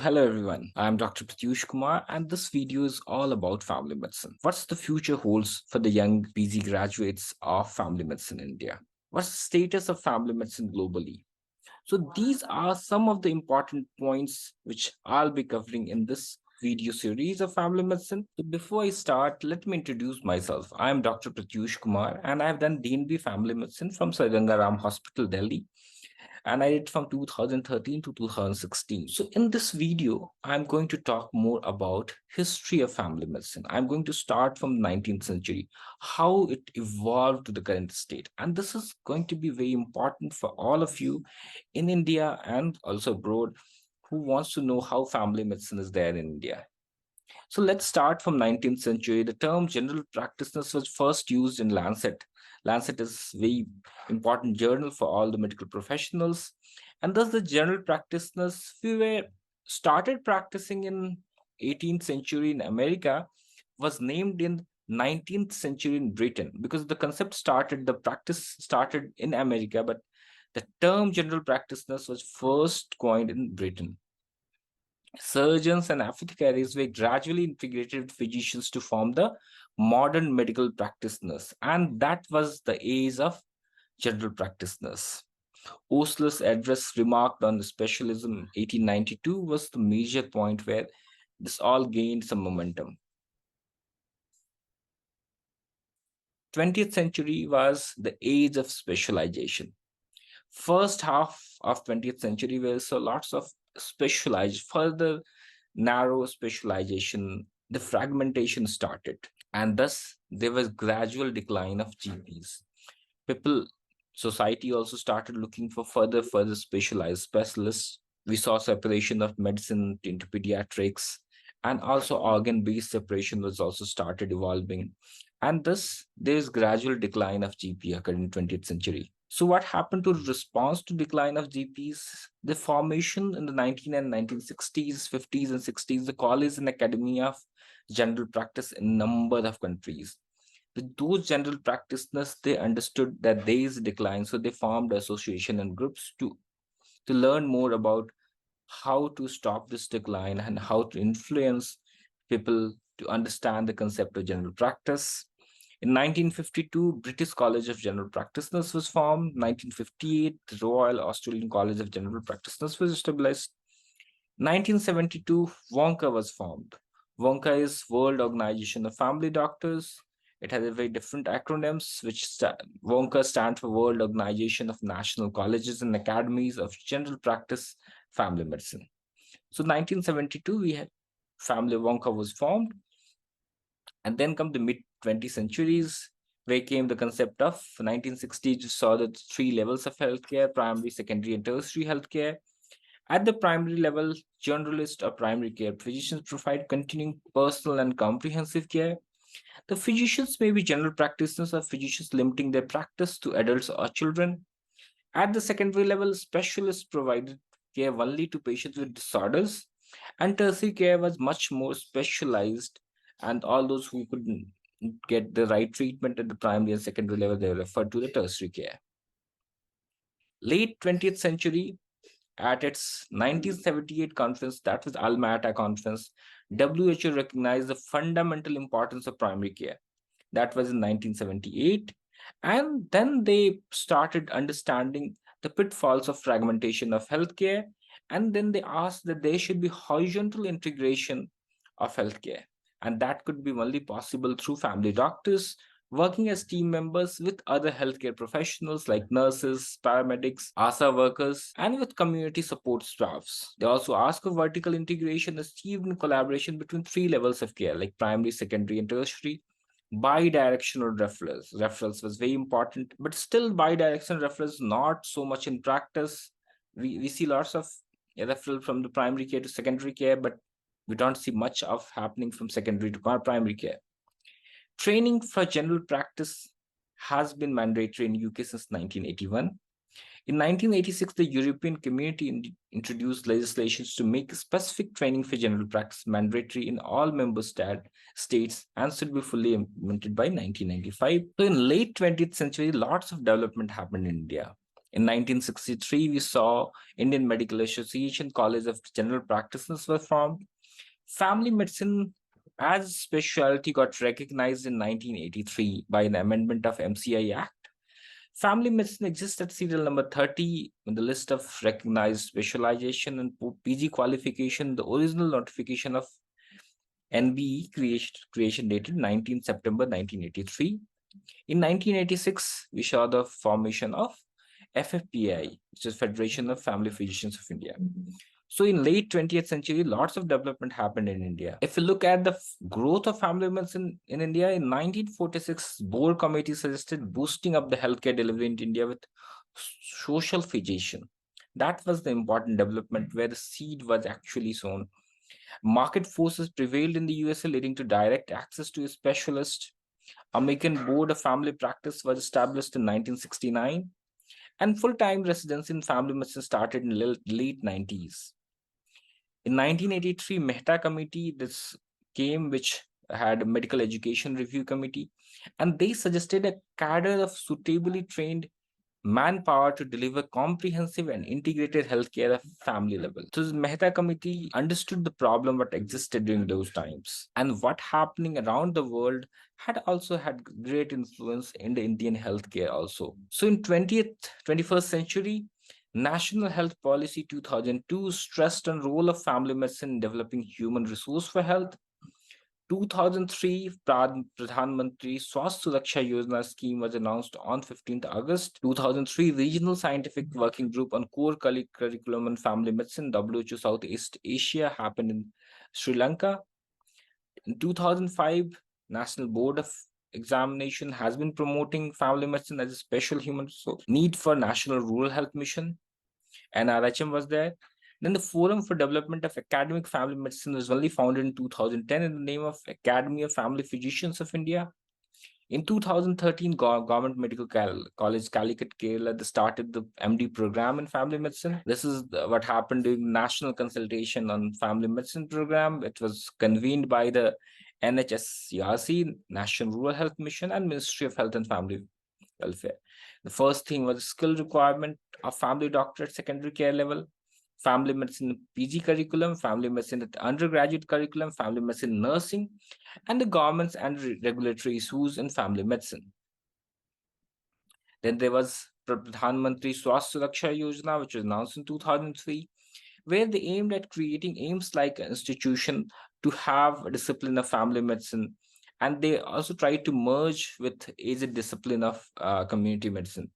Hello everyone, I am Dr. Pratyush Kumar and this video is all about family medicine. What's the future holds for the young PG graduates of family medicine in India? What's the status of family medicine globally? So these are some of the important points which I'll be covering in this video series of family medicine. So before I start, let me introduce myself. I am Dr. Pratyush Kumar and I have done DNB family medicine from Sir Gangaram Hospital, Delhi, and I did from 2013 to 2016. So in this video, I'm going to talk more about history of family medicine. I'm going to start from 19th century, how it evolved to the current state. And this is going to be very important for all of you in India and also abroad who wants to know how family medicine is there in India. So let's start from 19th century. The term general practitioners was first used in Lancet. Lancet is very important journal for all the medical professionals. And thus the general practitioners we were started practicing in 18th century in America was named in 19th century in Britain because the concept started, the practice started in America, but the term general practitioners was first coined in Britain. Surgeons and apothecaries were gradually integrated with physicians to form the modern medical practitioners, and that was the age of general practitioners. Osler's address remarked on the specialism 1892 was the major point where this all gained some momentum. 20th century was the age of specialization. First half of 20th century we saw lots of specialized, further narrow specialization, the fragmentation started, and thus there was gradual decline of GPs. People, society also started looking for further specialized specialists. We saw separation of medicine into pediatrics, and also organ-based separation was also started evolving. And thus there is gradual decline of GP occurred in 20th century. So what happened to response to decline of GPs? The formation in the 1960s, 50s, and 60s, the college and academy of general practice in a number of countries. With those general practitioners, they understood that there is a decline, so they formed association and groups to learn more about how to stop this decline and how to influence people to understand the concept of general practice. In 1952, British College of General Practitioners was formed. 1958, the Royal Australian College of General Practitioners was established. 1972, WONCA was formed. WONCA is World Organization of Family Doctors. It has a very different acronyms, which WONCA stands for World Organization of National Colleges and Academies of General Practice Family Medicine. So 1972, we had Family WONCA was formed. And then come the mid 20th centuries, where came the concept of 1960s, you saw the three levels of healthcare: primary, secondary, and tertiary healthcare. At the primary level, generalist or primary care physicians provide continuing personal and comprehensive care. The physicians may be general practitioners or physicians limiting their practice to adults or children. At the secondary level, specialists provided care only to patients with disorders, and tertiary care was much more specialized, and all those who couldn't get the right treatment at the primary and secondary level, they were referred to the tertiary care. Late 20th century, at its 1978 conference, that was Alma Ata conference, WHO recognized the fundamental importance of primary care. That was in 1978. And then they started understanding the pitfalls of fragmentation of healthcare. And then they asked that there should be horizontal integration of healthcare. And that could be only possible through family doctors working as team members with other healthcare professionals like nurses, paramedics, ASA workers, and with community support staffs. They also ask for vertical integration achieved in collaboration between three levels of care like primary, secondary, and tertiary. Bi-directional referrals was very important, but still bi-directional referrals not so much in practice. We see lots of referral from the primary care to secondary care, but we don't see much of happening from secondary to primary care. Training for general practice has been mandatory in UK since 1981. In 1986, the European Community introduced legislations to make specific training for general practice mandatory in all member states and should be fully implemented by 1995. So in late 20th century, lots of development happened in India. In 1963, we saw Indian Medical Association College of General Practitioners were formed. Family medicine as a specialty got recognized in 1983 by an amendment of MCI Act. Family medicine exists at serial number 30 in the list of recognized specialization and PG qualification. The original notification of NBE creation dated 19 September 1983. In 1986, we saw the formation of FFPI, which is Federation of Family Physicians of India. So in late 20th century, lots of development happened in India. If you look at the growth of family medicine in India, in 1946, Board Committee suggested boosting up the healthcare delivery in India with social physician. That was the important development where the seed was actually sown. Market forces prevailed in the USA, leading to direct access to a specialist. American Board of Family Practice was established in 1969, and full-time residency in family medicine started in late 90s. In 1983, Mehta Committee this came, which had a medical education review committee, and they suggested a cadre of suitably trained manpower to deliver comprehensive and integrated healthcare at family level. So the Mehta Committee understood the problem what existed during those times and what happening around the world had also had great influence in the Indian healthcare also. So in 21st century, National Health Policy 2002 stressed on role of family medicine in developing human resource for health. 2003 Pradhan Mantri Swasthya Suraksha Yojana scheme was announced on 15th August 2003. Regional Scientific Working Group on Core Curriculum and Family Medicine WHO Southeast Asia happened in Sri Lanka. In 2005, National Board of Examination has been promoting family medicine as a special human resource. Need for National Rural Health Mission, NRHM was there. Then the Forum for Development of Academic Family Medicine was only founded in 2010 in the name of Academy of Family Physicians of India. In 2013, Government Medical College, Calicut, Kerala, they started the MD program in family medicine. This is what happened during National Consultation on Family Medicine program. It was convened by the NHSCRC, National Rural Health Mission, and Ministry of Health and Family Welfare. The first thing was skill requirement of family doctor at secondary care level, family medicine PG curriculum, family medicine at undergraduate curriculum, family medicine nursing, and the governments and regulatory issues in family medicine. Then there was Pradhan Mantri Swasthya Suraksha Yojana, which was announced in 2003, where they aimed at creating aims like an institution to have a discipline of family medicine. And they also tried to merge with aged discipline of community medicine.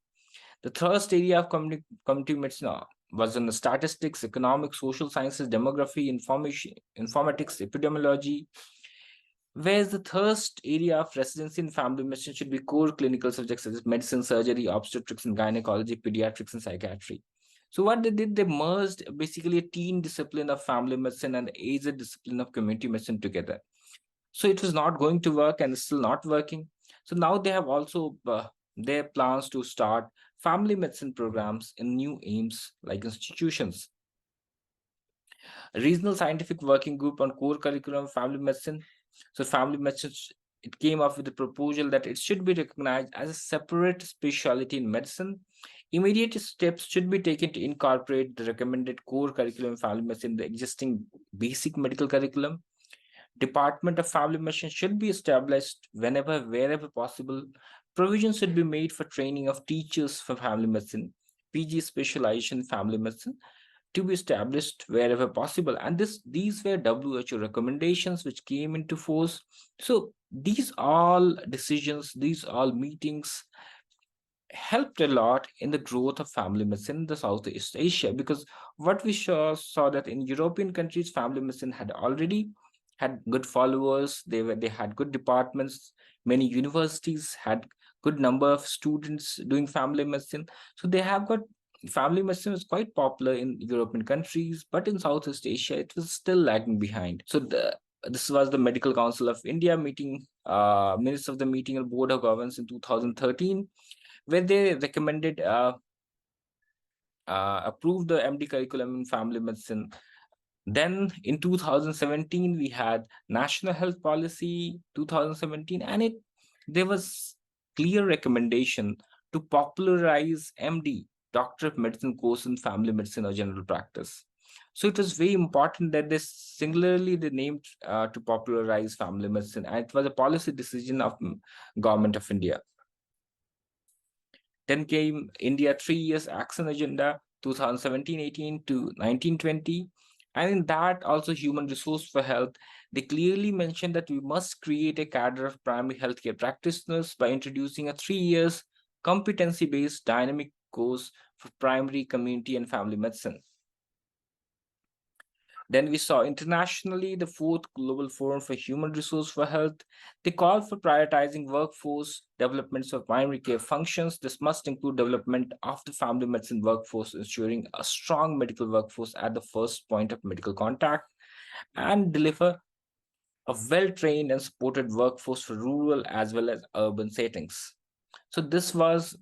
The third area of community medicine was in the statistics, economics, social sciences, demography, informatics, epidemiology. Whereas the third area of residency in family medicine should be core clinical subjects such as medicine, surgery, obstetrics and gynecology, pediatrics and psychiatry. So what they did, they merged basically a teen discipline of family medicine and aged discipline of community medicine together. So it was not going to work and it's still not working. So now they have also their plans to start family medicine programs in new aims like institutions. A regional scientific working group on core curriculum family medicine. So family medicine, it came up with the proposal that it should be recognized as a separate specialty in medicine. Immediate steps should be taken to incorporate the recommended core curriculum family medicine in the existing basic medical curriculum. Department of Family Medicine should be established whenever, wherever possible. Provisions should be made for training of teachers for family medicine, PG specialization in family medicine to be established wherever possible. And these were WHO recommendations which came into force. So these all decisions, these all meetings helped a lot in the growth of family medicine in the Southeast Asia, because what we saw that in European countries, family medicine had already had good followers. They had good departments. Many universities had good number of students doing family medicine. So they have got family medicine is quite popular in European countries, but in Southeast Asia, it was still lagging behind. So this was the Medical Council of India meeting, minutes of the meeting of Board of Governors in 2013, where they recommended approved the MD curriculum in family medicine. Then in 2017, we had National Health Policy 2017, and there was clear recommendation to popularize MD doctor of medicine course in family medicine or general practice. So it was very important that this singularly they named to popularize family medicine, and it was a policy decision of government of India. Then came India 3 years action agenda, 2017-18 to 1920. And in that, also human resource for health, they clearly mentioned that we must create a cadre of primary healthcare practitioners by introducing a 3 years competency-based dynamic course for primary, community, and family medicine. Then we saw internationally the fourth Global Forum for Human Resource for Health. They called for prioritizing workforce developments of primary care functions. This must include development of the family medicine workforce, ensuring a strong medical workforce at the first point of medical contact, and deliver a well-trained and supported workforce for rural as well as urban settings. So this was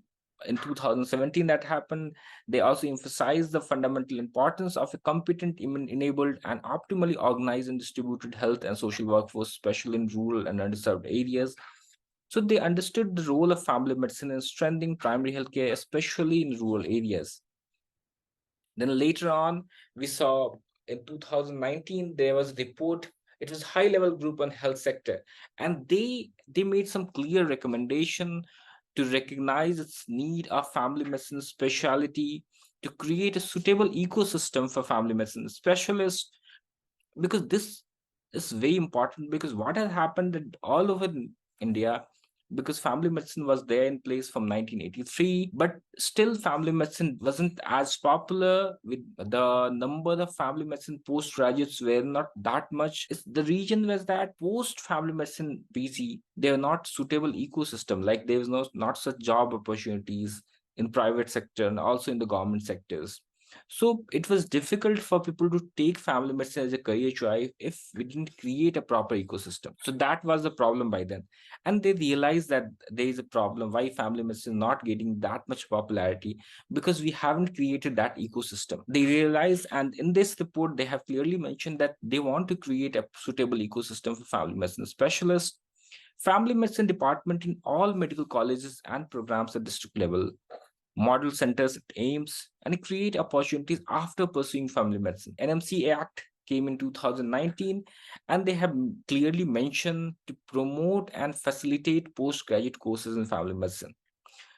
in 2017 that happened. They also emphasized the fundamental importance of a competent, enabled, and optimally organized and distributed health and social workforce, especially in rural and underserved areas. So they understood the role of family medicine in strengthening primary health care, especially in rural areas. Then later on, we saw in 2019 there was a report. It was high level group on health sector, and they made some clear recommendation to recognize its need of family medicine specialty, to create a suitable ecosystem for family medicine specialists, because this is very important. Because what has happened that all over India, because family medicine was there in place from 1983, but still family medicine wasn't as popular. With the number of family medicine postgraduates were not that much. The region was that post family medicine PG, they were not suitable ecosystem. Like there was not such job opportunities in private sector and also in the government sectors. So it was difficult for people to take family medicine as a career choice if we didn't create a proper ecosystem. So that was the problem by then. And they realized that there is a problem why family medicine is not getting that much popularity, because we haven't created that ecosystem. They realized, and in this report, they have clearly mentioned that they want to create a suitable ecosystem for family medicine specialists, family medicine department in all medical colleges and programs at district level, model centers at AIMS, and create opportunities after pursuing family medicine. NMC Act came in 2019, and they have clearly mentioned to promote and facilitate postgraduate courses in family medicine.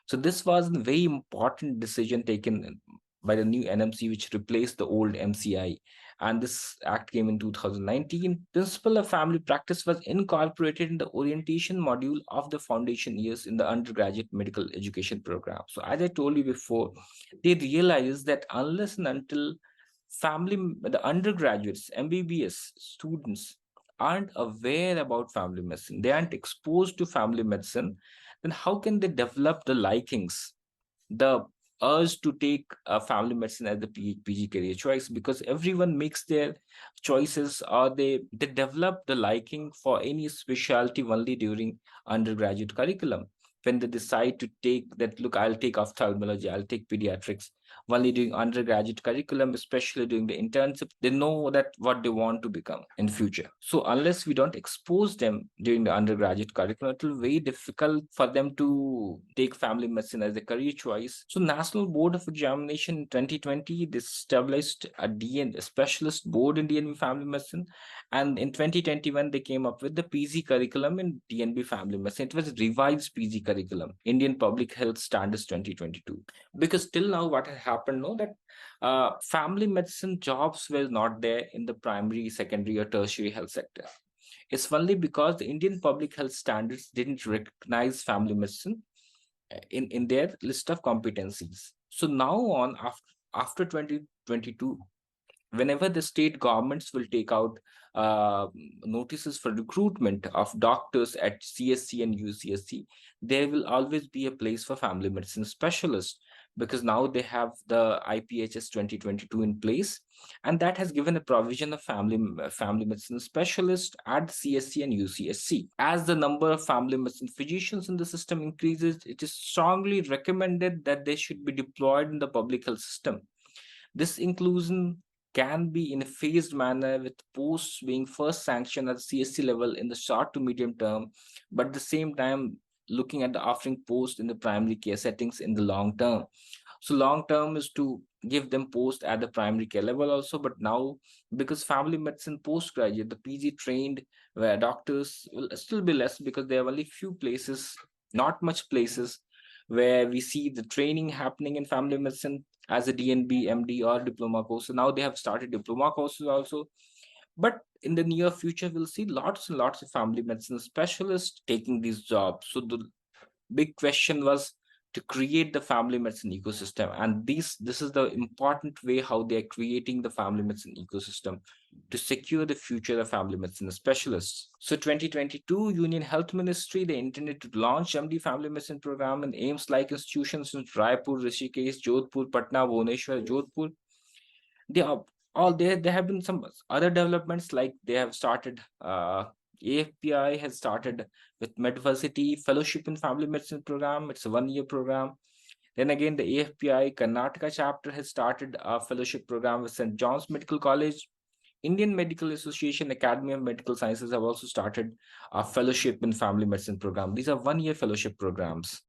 So this was a very important decision taken by the new NMC, which replaced the old MCI. And this act came in 2019. Principle of family practice was incorporated in the orientation module of the foundation years in the undergraduate medical education program. So as I told you before, they realized that unless and until the undergraduates, MBBS students aren't aware about family medicine, they aren't exposed to family medicine, then how can they develop the likings, the urge to take family medicine as the PG career choice? Because everyone makes their choices, or they develop the liking for any specialty only during undergraduate curriculum. When they decide to take that, look, I'll take ophthalmology, I'll take pediatrics, only during undergraduate curriculum, especially during the internship, they know that what they want to become in future. So unless we don't expose them during the undergraduate curriculum, it will be very difficult for them to take family medicine as a career choice. So National Board of Examination in 2020, they established a specialist board in DNB family medicine. And in 2021, they came up with the PG curriculum in DNB family medicine. It was revised PG curriculum, Indian Public Health Standards 2022. Because till now, what has happened, no, that family medicine jobs were not there in the primary, secondary, or tertiary health sector. It's only because the Indian Public Health Standards didn't recognize family medicine in their list of competencies. So now on, after 2022, whenever the state governments will take out notices for recruitment of doctors at CSC and UCSC, there will always be a place for family medicine specialists, because now they have the IPHS 2022 in place, and that has given a provision of family medicine specialist at CSC and UCSC. As the number of family medicine physicians in the system increases, it is strongly recommended that they should be deployed in the public health system. This inclusion can be in a phased manner, with posts being first sanctioned at the CSC level in the short to medium term, but at the same time looking at the offering post in the primary care settings in the long term. So long term is to give them post at the primary care level also. But now, because family medicine postgraduate, the PG trained where doctors will still be less, because there are only few places, not much places, where we see the training happening in family medicine as a DNB, MD, or diploma course. So now they have started diploma courses also. But in the near future, we'll see lots and lots of family medicine specialists taking these jobs. So the big question was to create the family medicine ecosystem, and this is the important way how they are creating the family medicine ecosystem to secure the future of family medicine specialists. So 2022 Union Health Ministry, they intended to launch MD family medicine program in aims like institutions in Raipur, Rishikesh, Jodhpur, Patna, Bhubaneswar, Jodhpur. They are all there. There have been some other developments, like they have started AFPI has started with Medversity Fellowship in Family Medicine program. It's a 1 year program. Then again, the AFPI Karnataka chapter has started a fellowship program with St. John's Medical College. Indian Medical Association Academy of Medical Sciences have also started a fellowship in family medicine program. These are 1 year fellowship programs.